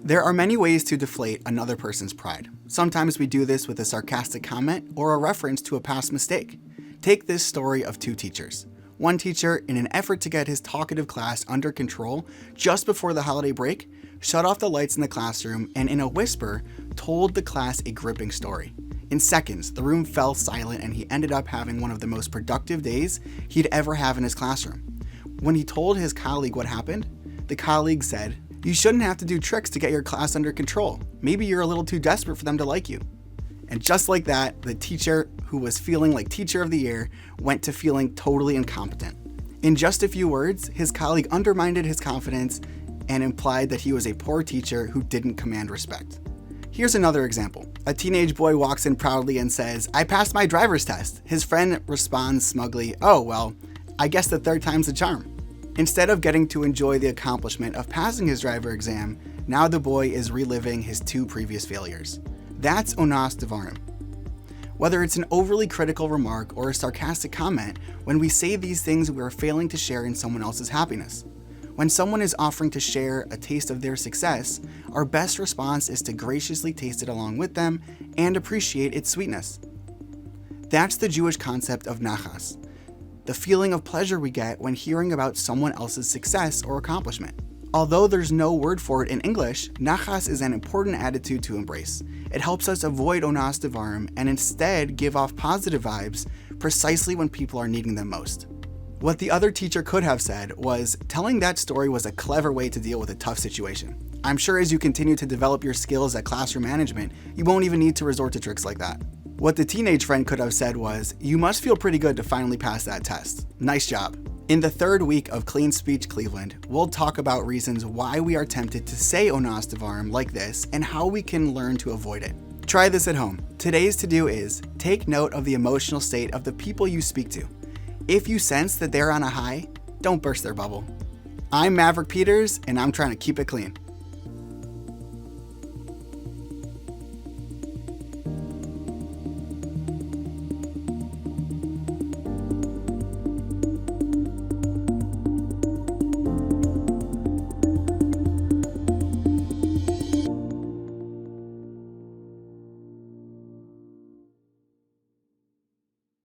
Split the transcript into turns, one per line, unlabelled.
There are many ways to deflate another person's pride. Sometimes we do this with a sarcastic comment or a reference to a past mistake. Take this story of two teachers. One teacher, in an effort to get his talkative class under control just before the holiday break, shut off the lights in the classroom and in a whisper told the class a gripping story. In seconds, the room fell silent and he ended up having one of the most productive days he'd ever have in his classroom. When he told his colleague what happened, the colleague said, "You shouldn't have to do tricks to get your class under control. Maybe you're a little too desperate for them to like you." And just like that, the teacher who was feeling like Teacher of the Year went to feeling totally incompetent. In just a few words, his colleague undermined his confidence and implied that he was a poor teacher who didn't command respect. Here's another example. A teenage boy walks in proudly and says, "I passed my driver's test." His friend responds smugly, "Oh, well, I guess the third time's the charm." Instead of getting to enjoy the accomplishment of passing his driver exam, now the boy is reliving his two previous failures. That's onas devarim. Whether it's an overly critical remark or a sarcastic comment, when we say these things, we are failing to share in someone else's happiness. When someone is offering to share a taste of their success, our best response is to graciously taste it along with them and appreciate its sweetness. That's the Jewish concept of nachas, the feeling of pleasure we get when hearing about someone else's success or accomplishment. Although there's no word for it in English, nachas is an important attitude to embrace. It helps us avoid onas devarim and instead give off positive vibes precisely when people are needing them most. What the other teacher could have said was, telling that story was a clever way to deal with a tough situation. I'm sure as you continue to develop your skills at classroom management, you won't even need to resort to tricks like that. What the teenage friend could have said was, "You must feel pretty good to finally pass that test. Nice job." In the third week of Clean Speech Cleveland, we'll talk about reasons why we are tempted to say onas devarim like this and how we can learn to avoid it. Try this at home. Today's to-do is, take note of the emotional state of the people you speak to. If you sense that they're on a high, don't burst their bubble. I'm Maverick Peters, and I'm trying to keep it clean.